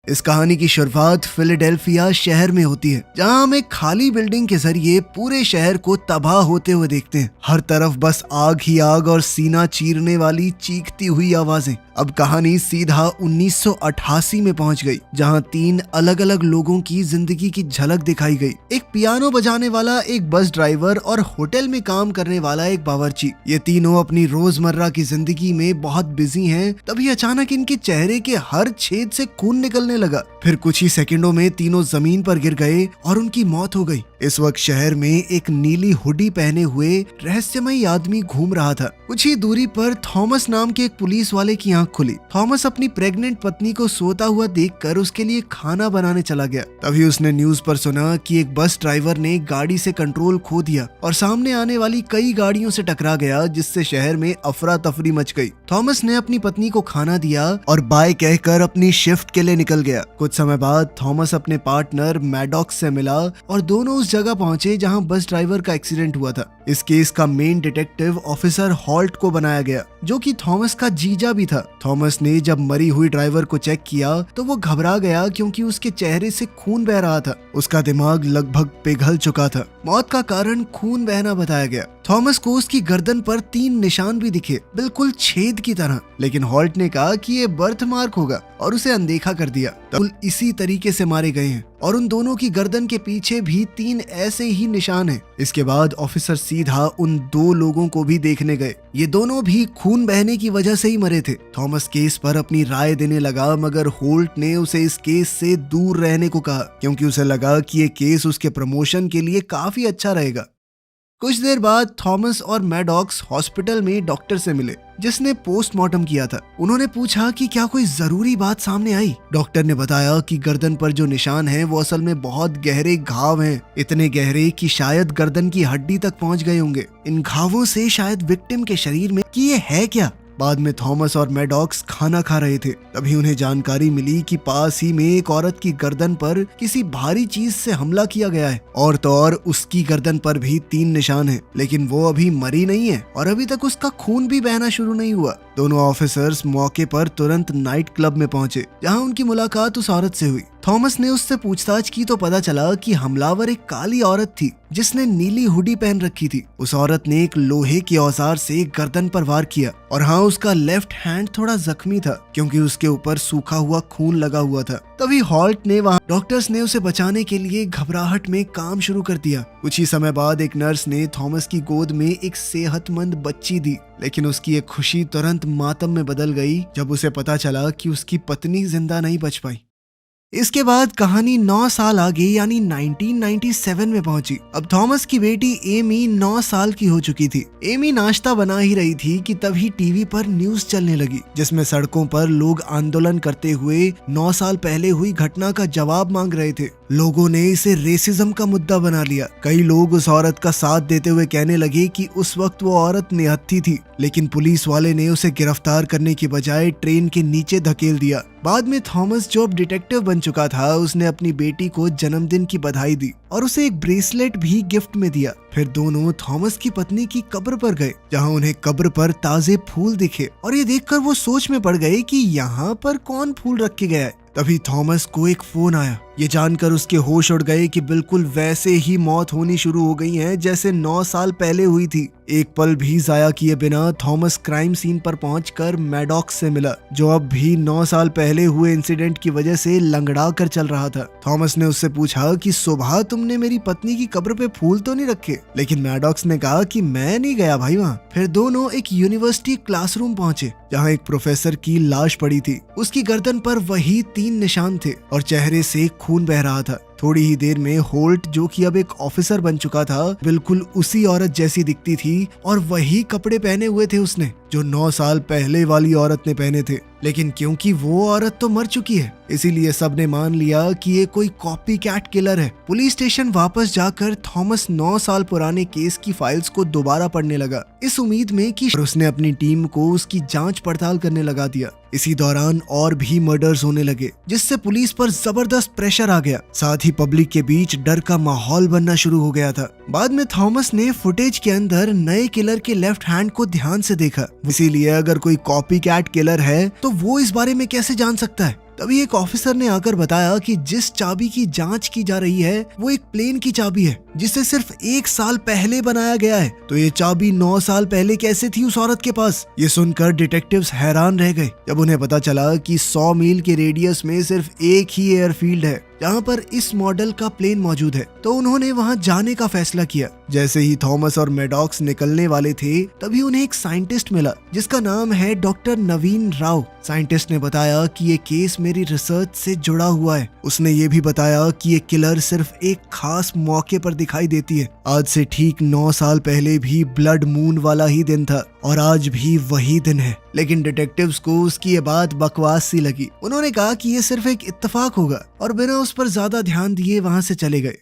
इस कहानी की शुरुआत फिलाडेल्फिया शहर में होती है, जहां हम एक खाली बिल्डिंग के जरिए पूरे शहर को तबाह होते हुए देखते हैं। हर तरफ बस आग ही आग और सीना चीरने वाली चीखती हुई आवाजें। अब कहानी सीधा 1988 में पहुंच गई, जहां 3 अलग अलग लोगों की जिंदगी की झलक दिखाई गई। एक पियानो बजाने वाला, एक बस ड्राइवर और होटल में काम करने वाला एक बावर्ची। ये तीनों अपनी रोजमर्रा की जिंदगी में बहुत बिजी हैं। तभी अचानक इनके चेहरे के हर छेद से खून निकलने लगा। फिर कुछ ही सेकंडों में तीनों जमीन पर गिर गए और उनकी मौत हो गई। इस वक्त शहर में एक नीली हुडी पहने हुए रहस्यमयी आदमी घूम रहा था। कुछ ही दूरी पर थॉमस नाम के एक पुलिस वाले की आंख खुली। थॉमस अपनी प्रेग्नेंट पत्नी को सोता हुआ देखकर उसके लिए खाना बनाने चला गया। तभी उसने न्यूज पर सुना कि एक बस ड्राइवर ने गाड़ी से कंट्रोल खो दिया और सामने आने वाली कई गाड़ियों से टकरा गया, जिससे शहर में अफरा तफरी मच गई। थॉमस ने अपनी पत्नी को खाना दिया और बाय कहकर अपनी शिफ्ट के लिए निकल गया। कुछ समय बाद थॉमस अपने पार्टनर मैडॉक्स से मिला और दोनों उस जगह पहुंचे जहां बस ड्राइवर का एक्सीडेंट हुआ था। इस केस का मेन डिटेक्टिव ऑफिसर हॉल्ट को बनाया गया, जो कि थॉमस का जीजा भी था। थॉमस ने जब मरी हुई ड्राइवर को चेक किया तो वो घबरा गया, क्योंकि उसके चेहरे से खून बह रहा था। उसका दिमाग लगभग पिघल चुका था। मौत का कारण खून बहना बताया गया। थॉमस को उसकी गर्दन पर 3 निशान भी दिखे, बिल्कुल छेद की तरह, लेकिन हॉल्ट ने कहा कि ये बर्थ मार्क होगा और उसे अनदेखा कर दिया। तब इसी तरीके से मारे गए हैं और उन दोनों की गर्दन के पीछे भी 3 ऐसे ही निशान हैं। इसके बाद ऑफिसर सीधा उन 2 लोगों को भी देखने गए। ये दोनों भी खून बहने की वजह से ही मरे थे। थॉमस केस पर अपनी राय देने लगा, मगर होल्ट ने उसे इस केस से दूर रहने को कहा, क्योंकि उसे लगा कि ये केस उसके प्रमोशन के लिए काफी अच्छा रहेगा। कुछ देर बाद थॉमस और मैडॉक्स हॉस्पिटल में डॉक्टर से मिले, जिसने पोस्टमार्टम किया था। उन्होंने पूछा कि क्या कोई जरूरी बात सामने आई। डॉक्टर ने बताया कि गर्दन पर जो निशान हैं वो असल में बहुत गहरे घाव हैं, इतने गहरे कि शायद गर्दन की हड्डी तक पहुंच गए होंगे। इन घावों से शायद विक्टिम के शरीर में कि ये है क्या। बाद में थॉमस और मैडॉक्स खाना खा रहे थे, तभी उन्हें जानकारी मिली कि पास ही में एक औरत की गर्दन पर किसी भारी चीज से हमला किया गया है। और तो और उसकी गर्दन पर भी 3 निशान हैं, लेकिन वो अभी मरी नहीं है और अभी तक उसका खून भी बहना शुरू नहीं हुआ। दोनों ऑफिसर्स मौके पर तुरंत नाइट क्लब में पहुंचे, जहां उनकी मुलाकात उस औरत से हुई। थॉमस ने उससे पूछताछ की तो पता चला कि हमलावर एक काली औरत थी, जिसने नीली हुडी पहन रखी थी। उस औरत ने एक लोहे के औजार से गर्दन पर वार किया और हाँ, उसका लेफ्ट हैंड थोड़ा जख्मी था, क्योंकि उसके ऊपर सूखा हुआ खून लगा हुआ था। तभी हॉल्ट ने वहाँ डॉक्टर्स ने उसे बचाने के लिए घबराहट में काम शुरू कर दिया। कुछ ही समय बाद एक नर्स ने थॉमस की गोद में एक सेहतमंद बच्ची दी, लेकिन उसकी एक खुशी तुरंत मातम में बदल गई जब उसे पता चला कि उसकी पत्नी जिंदा नहीं बच पाई। इसके बाद कहानी 9 साल आगे यानी 1997 में पहुंची। अब थॉमस की बेटी एमी 9 साल की हो चुकी थी। एमी नाश्ता बना ही रही थी कि तभी टीवी पर न्यूज चलने लगी, जिसमें सड़कों पर लोग आंदोलन करते हुए 9 साल पहले हुई घटना का जवाब मांग रहे थे। लोगों ने इसे रेसिज्म का मुद्दा बना लिया। कई लोग उस औरत का साथ देते हुए कहने लगे कि उस वक्त वो औरत निहत्थी थी, लेकिन पुलिस वाले ने उसे गिरफ्तार करने की बजाय ट्रेन के नीचे धकेल दिया। बाद में थॉमस, जो अब डिटेक्टिव बन चुका था, उसने अपनी बेटी को जन्मदिन की बधाई दी और उसे एक ब्रेसलेट भी गिफ्ट में दिया। फिर दोनों थॉमस की पत्नी की कब्र पर गए, जहां उन्हें कब्र पर ताजे फूल दिखे और ये देखकर वो सोच में पड़ गए कि यहाँ पर कौन फूल रख के गया है। तभी थॉमस को एक फोन आया। ये जानकर उसके होश उड़ गए कि बिल्कुल वैसे ही मौत होनी शुरू हो गई है जैसे 9 साल पहले हुई थी। एक पल भी जाया किए बिना थॉमस क्राइम सीन पर पहुंचकर मैडॉक्स से मिला, जो अब भी 9 साल पहले हुए इंसिडेंट की वजह से लंगड़ा कर चल रहा था। थॉमस ने उससे पूछा कि सुबह तुमने मेरी पत्नी की कब्र पे फूल तो नहीं रखे, लेकिन मैडॉक्स ने कहा कि मैं नहीं गया भाई वहाँ। फिर दोनों एक यूनिवर्सिटी क्लासरूम पहुंचे, जहाँ एक प्रोफेसर की लाश पड़ी थी। उसकी गर्दन पर वही 3 निशान थे और चेहरे से खून बह रहा था। थोड़ी ही देर में होल्ट, जो कि अब एक ऑफिसर बन चुका था, बिल्कुल उसी औरत जैसी दिखती थी और वही कपड़े पहने हुए थे उसने, जो 9 साल पहले वाली औरत ने पहने थे। लेकिन क्योंकि वो औरत तो मर चुकी है, इसीलिए सबने मान लिया कि ये कोई कॉपी कैट किलर है। पुलिस स्टेशन वापस जाकर थॉमस 9 साल पुराने केस की फाइल्स को दोबारा पढ़ने लगा, इस उम्मीद में कि उसने अपनी टीम को उसकी जांच पड़ताल करने लगा दिया। इसी दौरान और भी मर्डर्स होने लगे, जिससे पुलिस पर जबरदस्त प्रेशर आ गया। साथ ही पब्लिक के बीच डर का माहौल बनना शुरू हो गया था। बाद में थॉमस ने फुटेज के अंदर नए किलर के लेफ्ट हैंड को ध्यान से देखा, इसीलिए अगर कोई कॉपी कैट किलर है तो वो इस बारे में कैसे जान सकता है। तभी एक ऑफिसर ने आकर बताया कि जिस चाबी की जांच की जा रही है वो एक प्लेन की चाबी है जिसे सिर्फ 1 साल पहले बनाया गया है। तो ये चाबी 9 साल पहले कैसे थी उस औरत के पास? ये सुनकर डिटेक्टिव्स हैरान रह गए जब उन्हें पता चला कि 100 मील के रेडियस में सिर्फ एक ही एयरफील्ड है जहाँ पर इस मॉडल का प्लेन मौजूद है। तो उन्होंने वहाँ जाने का फैसला किया। जैसे ही थॉमस और मैडॉक्स निकलने वाले थे तभी उन्हें एक साइंटिस्ट मिला जिसका नाम है डॉक्टर नवीन राव। साइंटिस्ट ने बताया कि ये केस मेरी रिसर्च से जुड़ा हुआ है। उसने ये भी बताया कि ये किलर सिर्फ एक खास मौके पर दिखाई देती है। आज से ठीक 9 साल पहले भी ब्लड मून वाला ही दिन था और आज भी वही दिन है। लेकिन डिटेक्टिव्स को उसकी ये बात बकवास सी लगी। उन्होंने कहा कि ये सिर्फ एक इत्तेफाक होगा और बिना उस पर ज्यादा ध्यान दिए वहां से चले गए।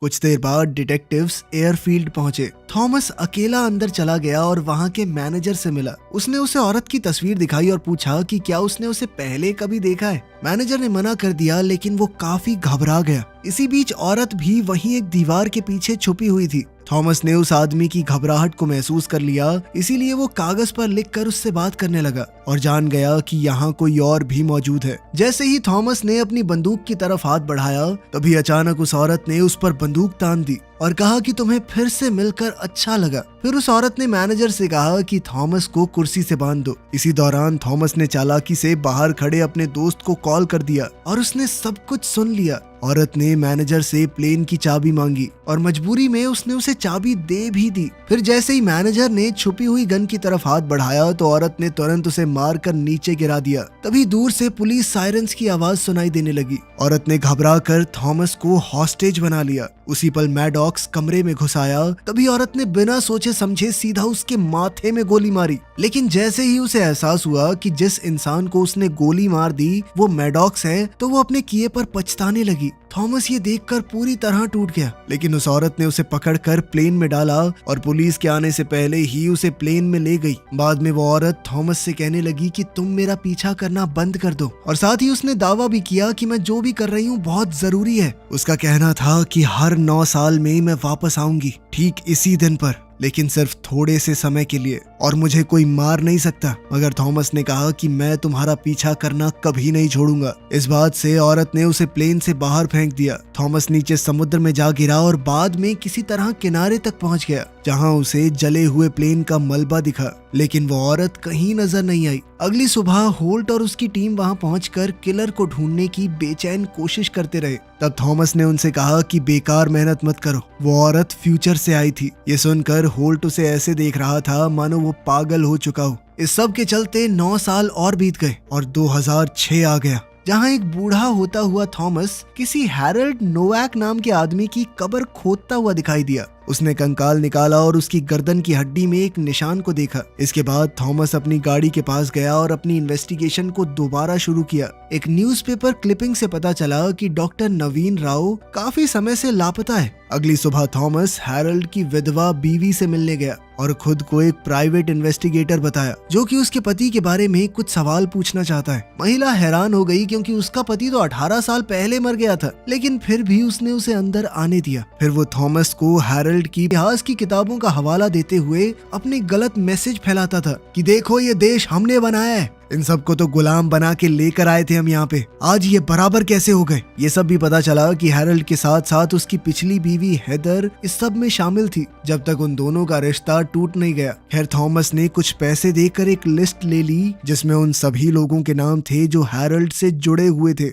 कुछ देर बाद डिटेक्टिव्स एयरफील्ड पहुंचे। थॉमस अकेला अंदर चला गया और वहां के मैनेजर से मिला। उसने उसे औरत की तस्वीर दिखाई और पूछा कि क्या उसने उसे पहले कभी देखा है। मैनेजर ने मना कर दिया लेकिन वो काफी घबरा गया। इसी बीच औरत भी वहीं एक दीवार के पीछे छुपी हुई थी। थॉमस ने उस आदमी की घबराहट को महसूस कर लिया, इसीलिए वो कागज पर लिखकर उससे बात करने लगा और जान गया कि यहाँ कोई और भी मौजूद है। जैसे ही थॉमस ने अपनी बंदूक की तरफ हाथ बढ़ाया तभी अचानक उस औरत ने उस पर बंदूक तान दी और कहा कि तुम्हें फिर से मिलकर अच्छा लगा। फिर उस औरत ने मैनेजर से कहा कि थॉमस को कुर्सी से बांध दो। इसी दौरान थॉमस ने चालाकी से बाहर खड़े अपने दोस्त को कॉल कर दिया और उसने सब कुछ सुन लिया। औरत ने मैनेजर से प्लेन की चाबी मांगी और मजबूरी में उसने उसे चाबी दे भी दी। फिर जैसे ही मैनेजर ने छुपी हुई गन की तरफ हाथ बढ़ाया तो औरत ने तुरंत उसे मारकर नीचे गिरा दिया। तभी दूर से पुलिस सायरन्स की आवाज सुनाई देने लगी। औरत ने घबराकर थॉमस को हॉस्टेज बना लिया। उसी पल मैडॉक्स कमरे में घुस आया। तभी औरत ने बिना सोचे समझे सीधा उसके माथे में गोली मारी। लेकिन जैसे ही उसे एहसास हुआ कि जिस इंसान को उसने गोली मार दी वो मैडॉक्स है तो वो अपने किए पर पछताने लगी। थॉमस ये देखकर पूरी तरह टूट गया। लेकिन उस औरत ने उसे पकड़कर प्लेन में डाला और पुलिस के आने से पहले ही उसे प्लेन में ले गई। बाद में वो औरत थॉमस से कहने लगी कि तुम मेरा पीछा करना बंद कर दो और साथ ही उसने दावा भी किया कि मैं जो भी कर रही हूँ बहुत जरूरी है। उसका कहना था कि हर 9 साल में मैं वापस आऊंगी ठीक इसी दिन पर, लेकिन सिर्फ थोड़े से समय के लिए और मुझे कोई मार नहीं सकता। मगर थॉमस ने कहा कि मैं तुम्हारा पीछा करना कभी नहीं छोड़ूंगा। इस बात से औरत ने उसे प्लेन से बाहर फेंक दिया। थॉमस नीचे समुद्र में जा गिरा और बाद में किसी तरह किनारे तक पहुंच गया जहां उसे जले हुए प्लेन का मलबा दिखा। लेकिन वो औरत कहीं नजर नहीं आई। अगली सुबह होल्ट और उसकी टीम वहां पहुंचकर किलर को ढूंढने की बेचैन कोशिश करते रहे। तब थॉमस ने उनसे कहा कि बेकार मेहनत मत करो। वो औरत फ्यूचर से आई थी। ये सुनकर होल्ट उसे ऐसे देख रहा था मानो वो पागल हो चुका हो। इस सब के चलते 9 साल और बीत गए और 2006 आ गया जहां एक बूढ़ा होता हुआ थॉमस किसी हैरल्ड नोवाक नाम के आदमी की कब्र खोदता हुआ दिखाई दिया। उसने कंकाल निकाला और उसकी गर्दन की हड्डी में एक निशान को देखा। इसके बाद थॉमस अपनी गाड़ी के पास गया और अपनी इन्वेस्टिगेशन को दोबारा शुरू किया। एक न्यूज़पेपर क्लिपिंग से पता चला कि डॉक्टर नवीन राव काफी समय से लापता है। अगली सुबह थॉमस हैरल्ड की विधवा बीवी से मिलने गया और खुद को एक प्राइवेट इन्वेस्टिगेटर बताया जो कि उसके पति के बारे में कुछ सवाल पूछना चाहता है। महिला हैरान हो गई क्योंकि उसका पति तो 18 साल पहले मर गया था, लेकिन फिर भी उसने उसे अंदर आने दिया। फिर वो थॉमस को हैरल्ड की इतिहास की किताबों का हवाला देते हुए अपने गलत मैसेज फैलाता था कि देखो ये देश हमने बनाया है, इन सबको तो गुलाम बना के लेकर आए थे हम यहाँ पे, आज ये बराबर कैसे हो गए। ये सब भी पता चला कि हैरल्ड के साथ साथ उसकी पिछली बीवी हेदर इस सब में शामिल थी जब तक उन दोनों का रिश्ता टूट नहीं गया। खैर थॉमस ने कुछ पैसे देकर एक लिस्ट ले ली जिसमें उन सभी लोगों के नाम थे जो हैरल्ड से जुड़े हुए थे।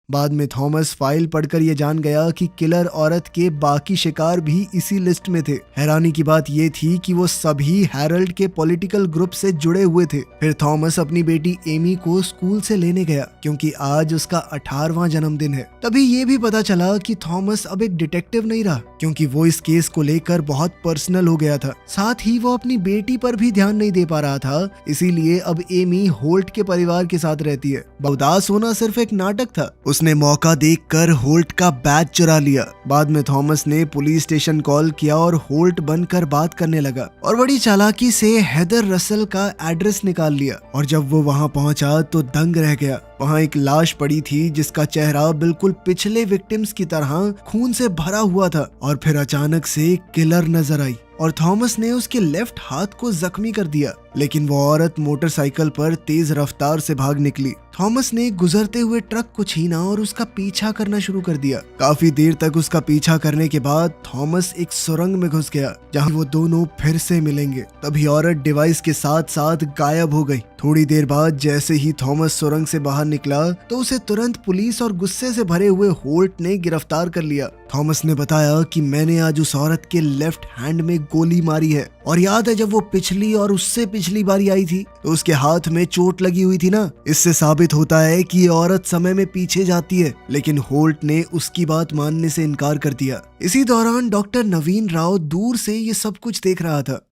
बाद में थॉमस फाइल पढ़कर ये जान गया कि किलर औरत के बाकी शिकार भी इसी लिस्ट में थे। हैरानी की बात ये थी कि वो सभी हैरल्ड के पॉलिटिकल ग्रुप से जुड़े हुए थे। फिर थॉमस अपनी बेटी एमी को स्कूल से लेने गया क्योंकि आज उसका 18वां जन्मदिन है। तभी ये भी पता चला कि थॉमस अब एक डिटेक्टिव नहीं रहा क्योंकि वो इस केस को लेकर बहुत पर्सनल हो गया था। साथ ही वो अपनी बेटी पर भी ध्यान नहीं दे पा रहा था, इसीलिए अब एमी होल्ट के परिवार के साथ रहती है। उदास होना सिर्फ एक नाटक था। उसने मौका देखकर होल्ट का बैज चुरा लिया। बाद में थॉमस ने पुलिस स्टेशन कॉल किया और होल्ट बनकर बात करने लगा और बड़ी चालाकी से हेदर रसल का एड्रेस निकाल लिया। और जब वो वहां पहुंचा तो दंग रह गया। वहाँ एक लाश पड़ी थी जिसका चेहरा बिल्कुल पिछले विक्टिम्स की तरह खून से भरा हुआ था। और फिर अचानक से किलर नजर आई और थॉमस ने उसके लेफ्ट हाथ को जख्मी कर दिया, लेकिन वो औरत मोटरसाइकिल पर तेज रफ्तार से भाग निकली। थॉमस ने गुजरते हुए ट्रक को छीना और उसका पीछा करना शुरू कर दिया। काफी देर तक उसका पीछा करने के बाद थॉमस एक सुरंग में घुस गया जहां वो दोनों फिर से मिलेंगे। तभी औरत डिवाइस के साथ साथ गायब हो गई। थोड़ी देर बाद जैसे ही थॉमस सुरंग से बाहर निकला तो उसे तुरंत पुलिस और गुस्से से भरे हुए होल्ट ने गिरफ्तार कर लिया। थॉमस ने बताया कि मैंने आज उस औरत के लेफ्ट हैंड में गोली मारी है, और याद है जब वो पिछली और उससे पिछली बारी आई थी तो उसके हाथ में चोट लगी हुई थी ना। इससे साबित होता है कि ये औरत समय में पीछे जाती है, लेकिन होल्ट ने उसकी बात मानने से इनकार कर दिया। इसी दौरान डॉक्टर नवीन राव दूर से ये सब कुछ देख रहा था।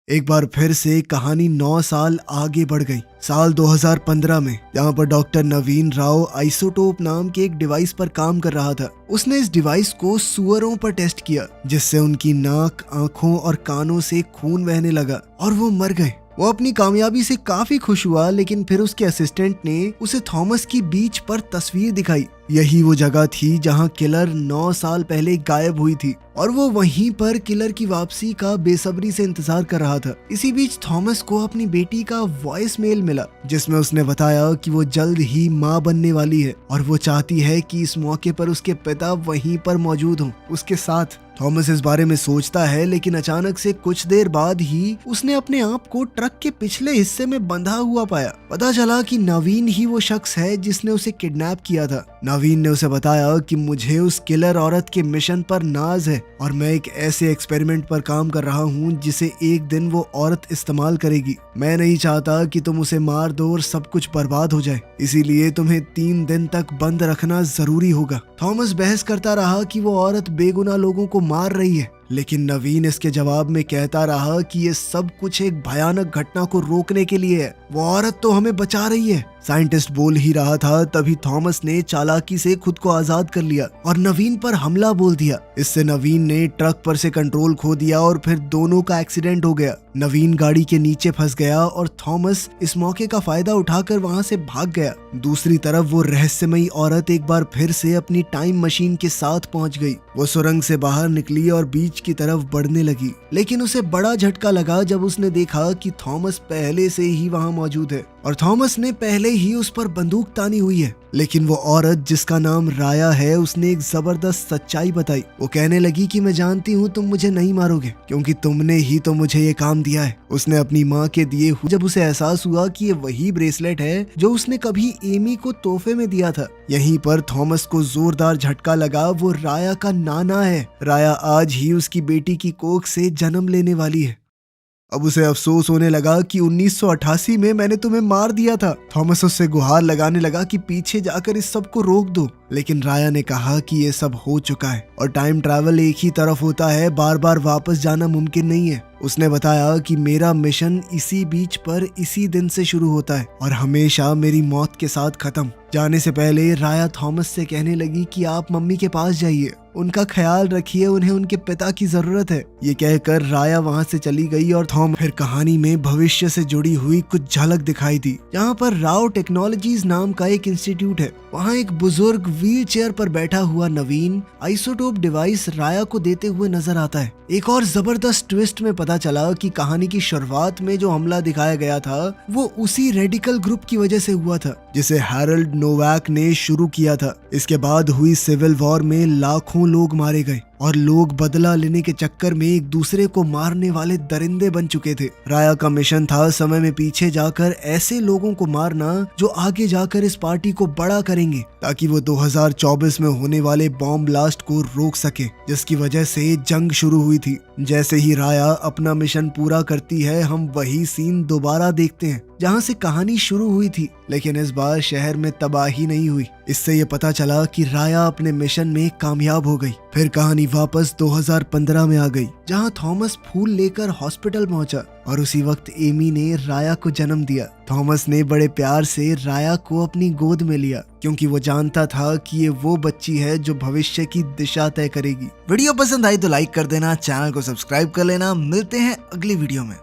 एक बार फिर से कहानी 9 साल आगे बढ़ गई, साल 2015 में, जहाँ पर डॉक्टर नवीन राव आइसोटोप नाम के एक डिवाइस पर काम कर रहा था। उसने इस डिवाइस को सुअरों पर टेस्ट किया, जिससे उनकी नाक, आंखों और कानों से खून बहने लगा और वो मर गए। वो अपनी कामयाबी से काफी खुश हुआ, लेकिन फिर उसके असिस्टेंट ने उसे थॉमस की बीच पर तस्वीर दिखाई। यही वो जगह थी जहां किलर 9 साल पहले गायब हुई थी, और वो वहीं पर किलर की वापसी का बेसब्री से इंतजार कर रहा था। इसी बीच थॉमस को अपनी बेटी का वॉइस मेल मिला, जिसमें उसने बताया कि वो जल्द ही माँ बनने वाली है और वो चाहती है कि इस मौके पर उसके पिता वहीं पर मौजूद हों उसके साथ। थॉमस इस बारे में सोचता है, लेकिन अचानक से कुछ देर बाद ही उसने अपने आप को ट्रक के पिछले हिस्से में बंधा हुआ पाया। पता चला कि नवीन ही वो शख्स है जिसने उसे किडनैप किया था। नवीन ने उसे बताया कि मुझे उस किलर औरत के मिशन पर नाज है और मैं एक ऐसे एक्सपेरिमेंट पर काम कर रहा हूँ जिसे एक दिन वो औरत इस्तेमाल करेगी। मैं नहीं चाहता कि तुम उसे मार दो और सब कुछ बर्बाद हो जाए, इसीलिए तुम्हें 3 दिन तक बंद रखना जरूरी होगा। थॉमस बहस करता रहा कि वो औरत बेगुनाह लोगों को मार रही है, लेकिन नवीन इसके जवाब में कहता रहा कि ये सब कुछ एक भयानक घटना को रोकने के लिए है। वो औरत तो हमें बचा रही है। साइंटिस्ट बोल ही रहा था, तभी थॉमस ने चालाकी से खुद को आजाद कर लिया और नवीन पर हमला बोल दिया। इससे नवीन ने ट्रक पर से कंट्रोल खो दिया और फिर दोनों का एक्सीडेंट हो गया। नवीन गाड़ी के नीचे फंस गया और थॉमस इस मौके का फायदा उठाकर वहां से भाग गया। दूसरी तरफ वो रहस्यमयी औरत एक बार फिर से अपनी टाइम मशीन के साथ पहुंच गई। वो सुरंग से बाहर निकली और बीच की तरफ बढ़ने लगी, लेकिन उसे बड़ा झटका लगा जब उसने देखा कि थॉमस पहले से ही वहां मौजूद है और थॉमस ने पहले ही उस पर बंदूक तानी हुई है। लेकिन वो औरत जिसका नाम राया है, उसने एक जबरदस्त सच्चाई बताई। वो कहने लगी कि मैं जानती हूँ तुम मुझे नहीं मारोगे क्योंकि तुमने ही तो मुझे ये काम दिया है। उसने अपनी माँ के दिए हुए, जब उसे एहसास हुआ कि ये वही ब्रेसलेट है जो उसने कभी एमी को तोहफे में दिया था। यहीं पर थॉमस को जोरदार झटका लगा। वो राया का नाना है। राया आज ही उसकी बेटी की कोख से जन्म लेने वाली है। अब उसे अफसोस होने लगा कि 1988 में मैंने तुम्हें मार दिया था। थॉमस उससे गुहार लगाने लगा कि पीछे जाकर इस सब को रोक दो, लेकिन राया ने कहा कि ये सब हो चुका है और टाइम ट्रैवल एक ही तरफ होता है, बार बार वापस जाना मुमकिन नहीं है। उसने बताया कि मेरा मिशन इसी बीच पर इसी दिन से शुरू होता है और हमेशा मेरी मौत के साथ खत्म। जाने से पहले राया थॉमस से कहने लगी कि आप मम्मी के पास जाइए, उनका ख्याल रखिए, उन्हें उनके पिता की जरूरत है। ये कहकर राया वहाँ से चली गई और थॉमस फिर कहानी में भविष्य से जुड़ी हुई कुछ झलक दिखाई दी, जहाँ पर राव टेक्नोलॉजीज नाम का एक इंस्टीट्यूट है। वहाँ एक बुजुर्ग व्हील चेयर पर बैठा हुआ नवीन आइसोटोप डिवाइस राया को देते हुए नजर आता है। एक और जबरदस्त ट्विस्ट में पता चला कि कहानी की शुरुआत में जो हमला दिखाया गया था वो उसी रेडिकल ग्रुप की वजह से हुआ था जिसे हैरोल्ड नोवाक ने शुरू किया था। इसके बाद हुई सिविल वॉर में लाखों लोग मारे गए और लोग बदला लेने के चक्कर में एक दूसरे को मारने वाले दरिंदे बन चुके थे। राया का मिशन था समय में पीछे जाकर ऐसे लोगों को मारना जो आगे जाकर इस पार्टी को बड़ा करेंगे, ताकि वो 2024 में होने वाले बॉम्ब ब्लास्ट को रोक सके, जिसकी वजह से जंग शुरू हुई थी। जैसे ही राया अपना मिशन पूरा करती है, हम वही सीन दोबारा देखते हैं जहाँ से कहानी शुरू हुई थी, लेकिन इस बार शहर में तबाही नहीं हुई। इससे ये पता चला कि राया अपने मिशन में कामयाब हो गई। फिर कहानी वापस 2015 में आ गई, जहाँ थॉमस फूल लेकर हॉस्पिटल पहुंचा और उसी वक्त एमी ने राया को जन्म दिया। थॉमस ने बड़े प्यार से राया को अपनी गोद में लिया क्योंकि वो जानता था कि ये वो बच्ची है जो भविष्य की दिशा तय करेगी। वीडियो पसंद आई तो लाइक कर देना, चैनल को सब्सक्राइब कर लेना। मिलते हैं अगली वीडियो में।